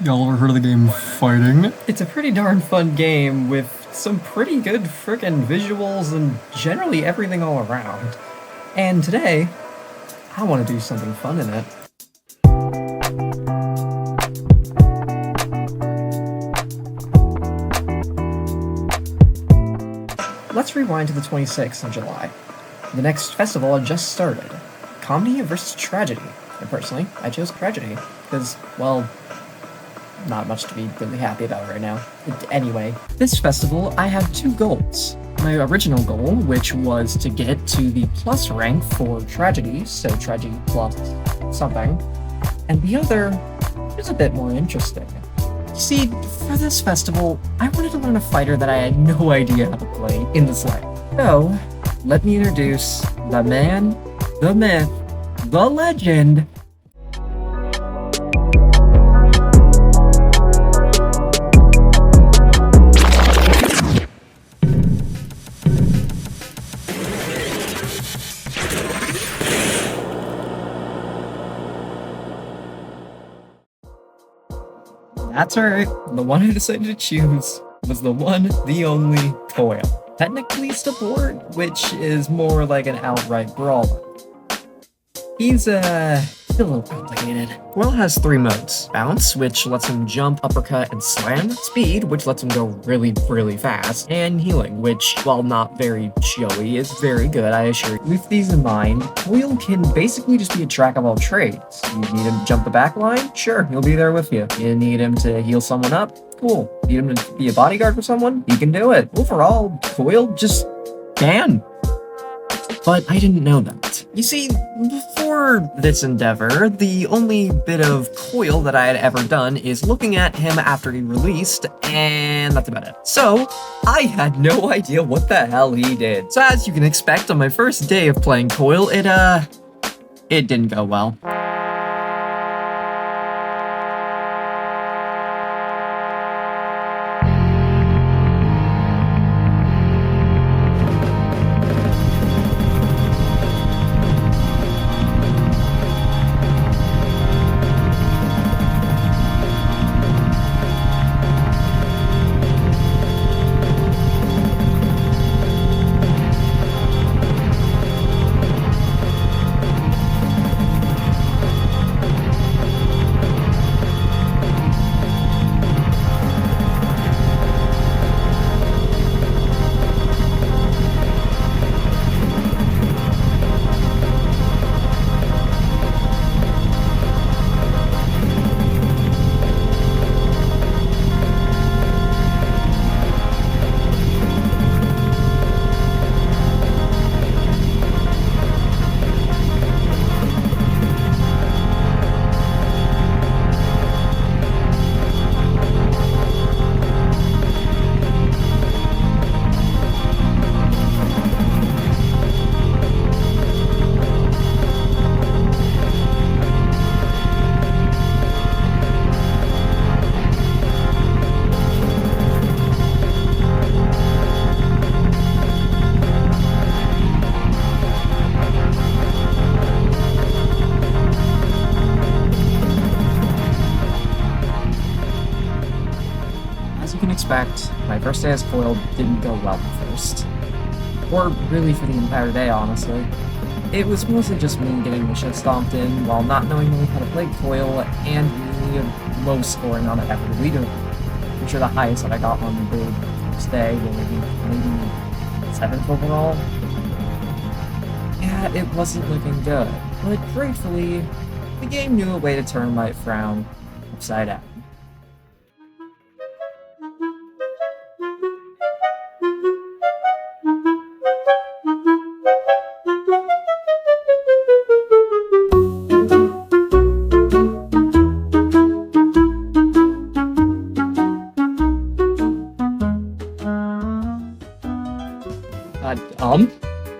Y'all ever heard of the game Fighting? It's a pretty darn fun game with some pretty good frickin' visuals and generally everything all around. And today, I want to do something fun in it. Let's rewind to the 26th of July. The next festival had just started. Comedy versus tragedy. And personally, I chose tragedy, because, well, not much to be really happy about right now. Anyway, this festival, I had two goals. My original goal, which was to get to the plus rank for tragedy, so tragedy plus something, and the other is a bit more interesting. You see, for this festival, I wanted to learn a fighter that I had no idea how to play in the slang. So, let me introduce the man, the myth, the legend, That's right, the one I decided to choose was the one, the only Coil. Technically support, which is more like an outright brawler. He's a little complicated. Coil has three modes. Bounce, which lets him jump, uppercut, and slam. Speed, which lets him go really, really fast. And healing, which, while not very showy, is very good, I assure you. With these in mind, Coil can basically just be a jack of all trades. You need him to jump the back line? Sure, he'll be there with you. You need him to heal someone up? Cool. Need him to be a bodyguard for someone? He can do it. Overall, Coil just can. But I didn't know that. You see, before this endeavor, the only bit of Coil that I had ever done is looking at him after he released, and that's about it. So, I had no idea what the hell he did. So as you can expect, on my first day of playing Coil, it didn't go well. As you can expect, my first day as Coil didn't go well at first. Or really for the entire day, honestly. It was mostly just me getting the shit stomped in while not knowing really how to play Coil and really low scoring on every leader. I'm sure the highest that I got on the first day was maybe 7th overall. Yeah, it wasn't looking good, but gratefully, the game knew a way to turn my frown upside down.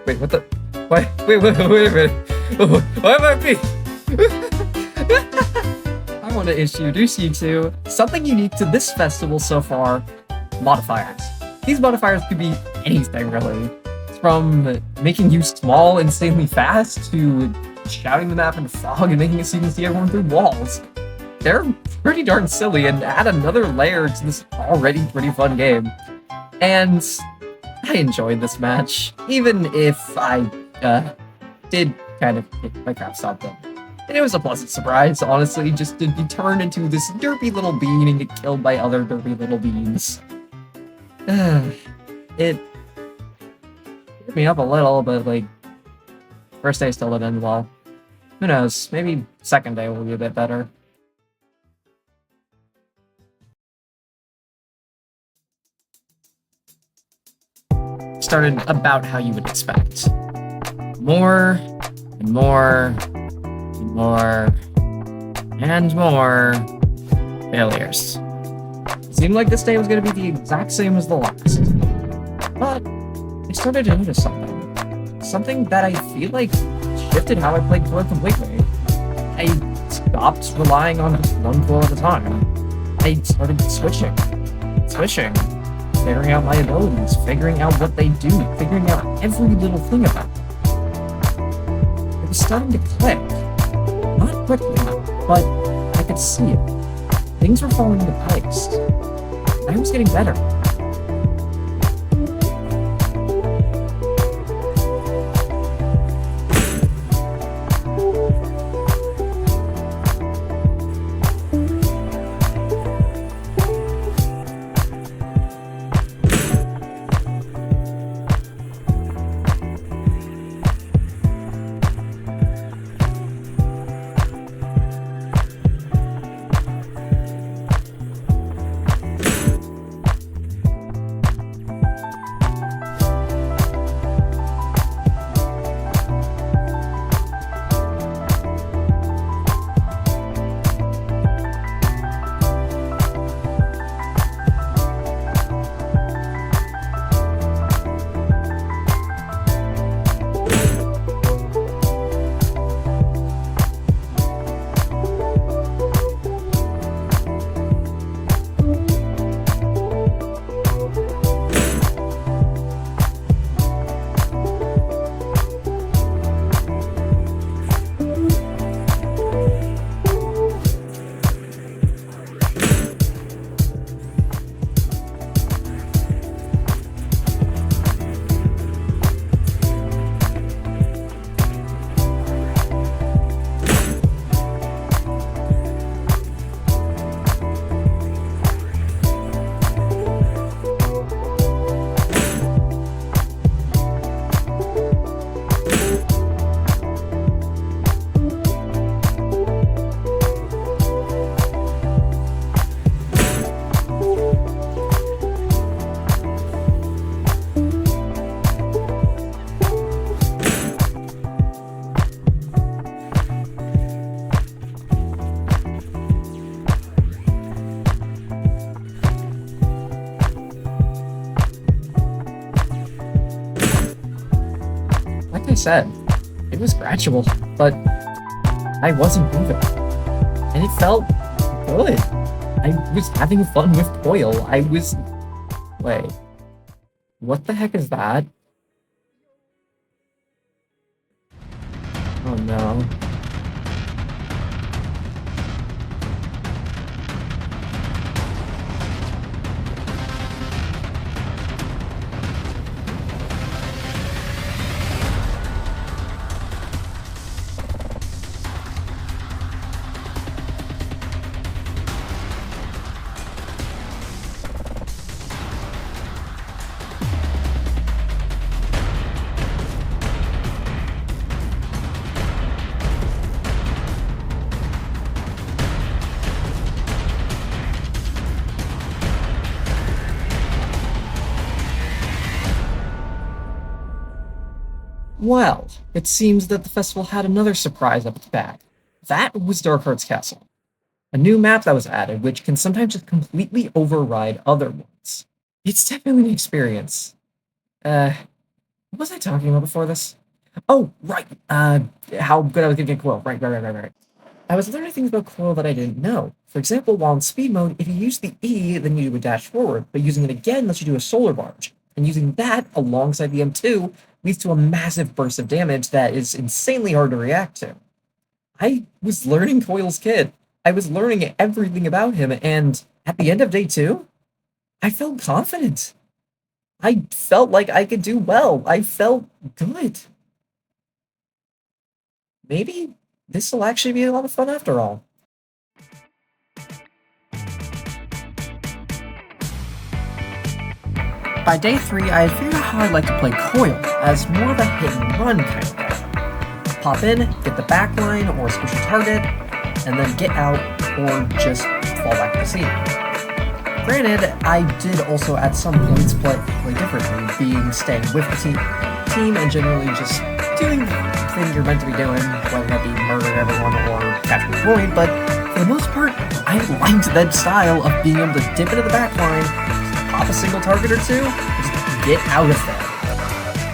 Wait, what the? Wait a minute. Why am I me? I want to introduce you to something unique to this festival so far, modifiers. These modifiers could be anything, really. From making you small insanely fast to shouting the map in fog and making it so you can see everyone through walls. they're pretty darn silly and add another layer to this already pretty fun game. And I enjoyed this match, even if I did kind of get my crap stopped up. And it was a pleasant surprise, honestly, just to be turned into this derpy little bean and get killed by other derpy little beans. It hit me up a little, but like, first day still didn't end well. Who knows, maybe second day will be a bit better. Started about how you would expect. More, and more, and more, and more failures. It seemed like this day was going to be the exact same as the last. But I started to notice something. Something that I feel like shifted how I played Coil completely. I stopped relying on just one Coil at a time. I started switching, figuring out my abilities, figuring out what they do, figuring out every little thing about them. It was starting to click. Not quickly, but I could see it. Things were falling into place. I was getting better. Said, it was gradual, but I was improving. And it felt good. I was having fun with Coil. Wait. What the heck is that? Oh no. Well, it seems that the festival had another surprise up its back. That was Darkheart's Castle. A new map that was added, which can sometimes just completely override other ones. It's definitely an experience. What was I talking about before this? Oh, right, how good I was gonna get Coil. Right. I was learning things about Coil that I didn't know. For example, while in speed mode, if you use the E, then you do a dash forward, but using it again lets you do a solar barge. And using that alongside the M2 leads to a massive burst of damage that is insanely hard to react to. I was learning Coil's kit. I was learning everything about him, and at the end of day 2, I felt confident. I felt like I could do well. I felt good. Maybe this will actually be a lot of fun after all. By day 3, I had figured out how I'd like to play Coil, as more of a hit and run kind of guy. Pop in, get the back line or squish a target, and then get out or just fall back to the scene. Granted, I did also at some points play differently, being staying with the team and generally just doing the thing you're meant to be doing, whether that be murder everyone or catch the point, but for the most part, I liked that style of being able to dip into the back line, pop a single target or two, just get out of there.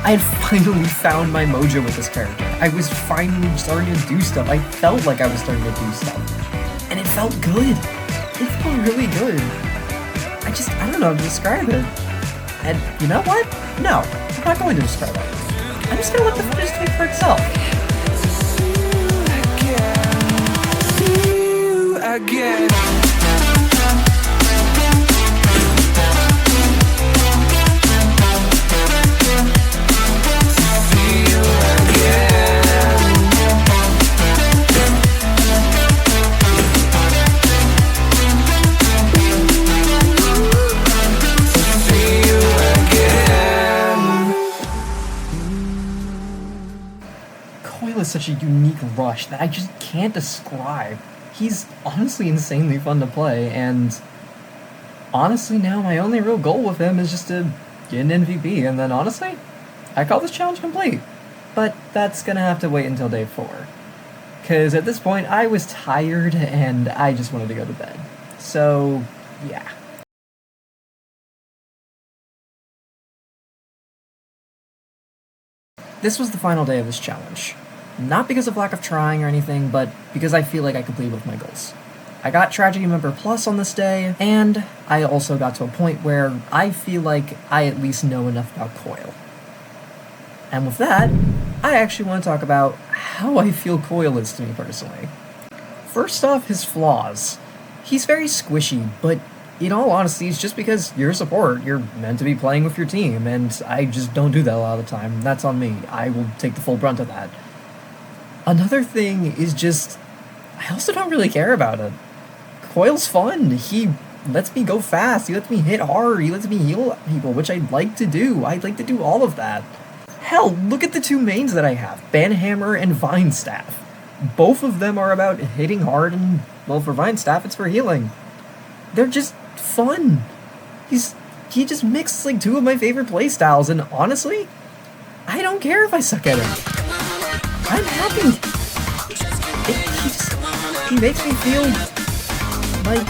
I had finally found my mojo with this character. I was finally starting to do stuff. I felt like I was starting to do stuff. And it felt good. It felt really good. I don't know how to describe it. And you know what? No, I'm not going to describe it. I'm just gonna let the footage speak for itself. Again. Coil is such a unique rush that I just can't describe. He's honestly insanely fun to play, and honestly now my only real goal with him is just to get an MVP, and then honestly, I call this challenge complete. But that's gonna have to wait until day 4. Cause at this point I was tired and I just wanted to go to bed. So, yeah. This was the final day of this challenge. Not because of lack of trying or anything, but because I feel like I completed with my goals. I got Tragedy Member Plus on this day, and I also got to a point where I feel like I at least know enough about Coil. And with that, I actually want to talk about how I feel Coil is to me personally. First off, his flaws. He's very squishy, but in all honesty, it's just because you're a support, you're meant to be playing with your team, and I just don't do that a lot of the time. That's on me. I will take the full brunt of that. Another thing is just, I also don't really care about it. Coil's fun. He lets me go fast, he lets me hit hard, he lets me heal people, which I'd like to do. I'd like to do all of that. Hell, look at the two mains that I have, Banhammer and Vine Staff. Both of them are about hitting hard, and, well, for Vine Staff, it's for healing. They're just fun. He just mixed like two of my favorite playstyles, and honestly, I don't care if I suck at it. I'm happy. He makes me feel like